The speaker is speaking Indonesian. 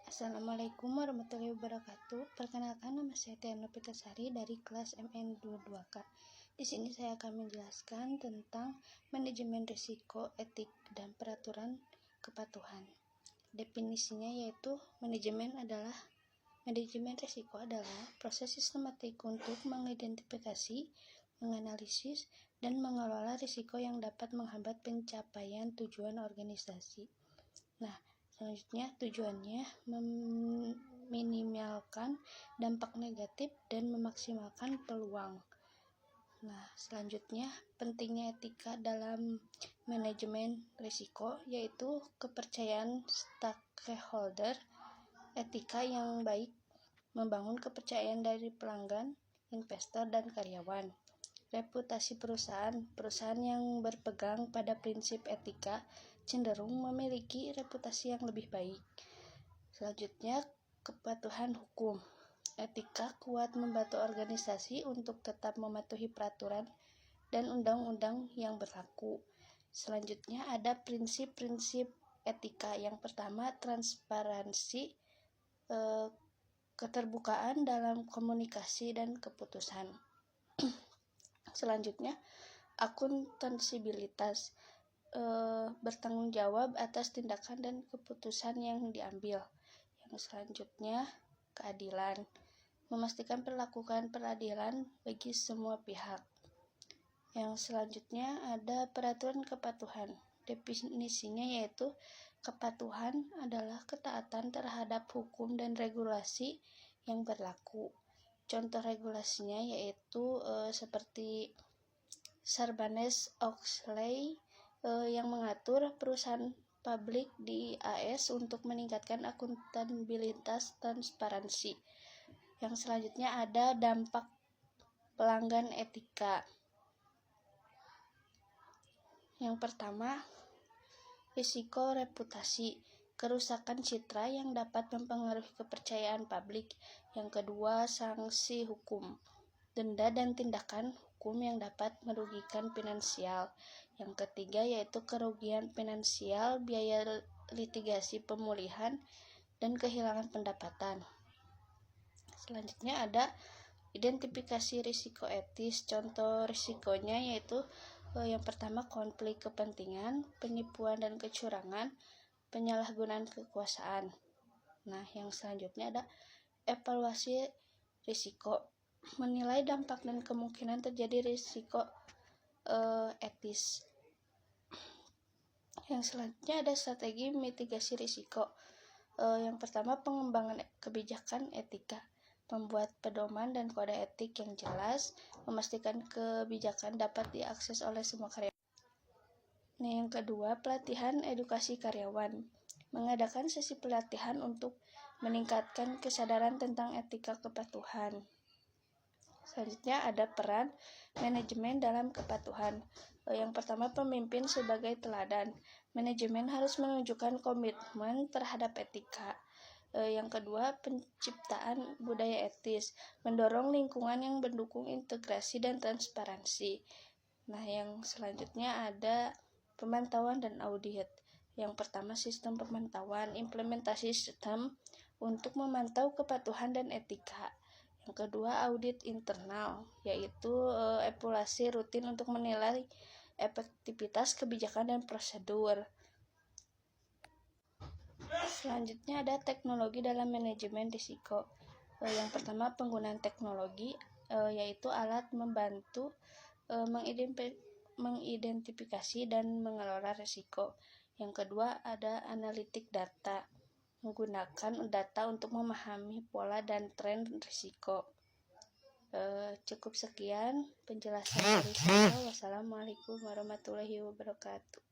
Assalamualaikum warahmatullahi wabarakatuh. Perkenalkan, nama saya Tiana Pitasari dari kelas MN22K. Di sini saya akan menjelaskan tentang manajemen risiko, etik, dan peraturan kepatuhan. Definisinya yaitu manajemen risiko adalah proses sistematik untuk mengidentifikasi, menganalisis, dan mengelola risiko yang dapat menghambat pencapaian tujuan organisasi. Nah, selanjutnya tujuannya meminimalkan dampak negatif dan memaksimalkan peluang. Nah, selanjutnya pentingnya etika dalam manajemen risiko yaitu kepercayaan stakeholder. Etika yang baik membangun kepercayaan dari pelanggan, investor, dan karyawan. Reputasi perusahaan yang berpegang pada prinsip etika cenderung memiliki reputasi yang lebih baik. Selanjutnya, kepatuhan hukum. Etika kuat membantu organisasi untuk tetap mematuhi peraturan dan undang-undang yang berlaku. Selanjutnya ada prinsip-prinsip etika. Yang pertama, transparansi, keterbukaan dalam komunikasi dan keputusan. Selanjutnya, akuntansibilitas, bertanggung jawab atas tindakan dan keputusan yang diambil. Yang selanjutnya, keadilan, memastikan perlakukan peradilan bagi semua pihak. Yang selanjutnya ada peraturan kepatuhan. Definisinya yaitu kepatuhan adalah ketaatan terhadap hukum dan regulasi yang berlaku. Contoh regulasinya yaitu seperti Sarbanes-Oxley yang mengatur perusahaan publik di AS untuk meningkatkan akuntabilitas transparansi. Yang selanjutnya ada dampak pelanggan etika. Yang pertama, risiko reputasi, kerusakan citra yang dapat mempengaruhi kepercayaan publik. Yang kedua, sanksi hukum, denda dan tindakan hukum yang dapat merugikan finansial. Yang ketiga yaitu kerugian finansial, biaya litigasi, pemulihan, dan kehilangan pendapatan. Selanjutnya ada identifikasi risiko etis. Contoh risikonya yaitu yang pertama, konflik kepentingan, penipuan dan kecurangan, penyalahgunaan kekuasaan. Nah, yang selanjutnya ada evaluasi risiko, menilai dampak dan kemungkinan terjadi risiko etis. Yang selanjutnya ada strategi mitigasi risiko. Yang pertama, pengembangan kebijakan etika, membuat pedoman dan kode etik yang jelas, memastikan kebijakan dapat diakses oleh semua karyawan. Nah, yang kedua, pelatihan edukasi karyawan, mengadakan sesi pelatihan untuk meningkatkan kesadaran tentang etika kepatuhan. Selanjutnya ada peran manajemen dalam kepatuhan. Yang pertama, pemimpin sebagai teladan. Manajemen harus menunjukkan komitmen terhadap etika. Yang kedua, penciptaan budaya etis, mendorong lingkungan yang mendukung integrasi dan transparansi. Nah, yang selanjutnya ada pemantauan dan audit. Yang pertama, sistem pemantauan, implementasi sistem untuk memantau kepatuhan dan etika. Yang kedua, audit internal, yaitu evaluasi rutin untuk menilai efektivitas kebijakan dan prosedur. Selanjutnya ada teknologi dalam manajemen risiko. Yang pertama, penggunaan teknologi, yaitu alat membantu mengidentifikasi dan mengelola risiko. Yang kedua, ada analitik data, menggunakan data untuk memahami pola dan tren risiko. Cukup sekian penjelasan dari saya. Wassalamualaikum warahmatullahi wabarakatuh.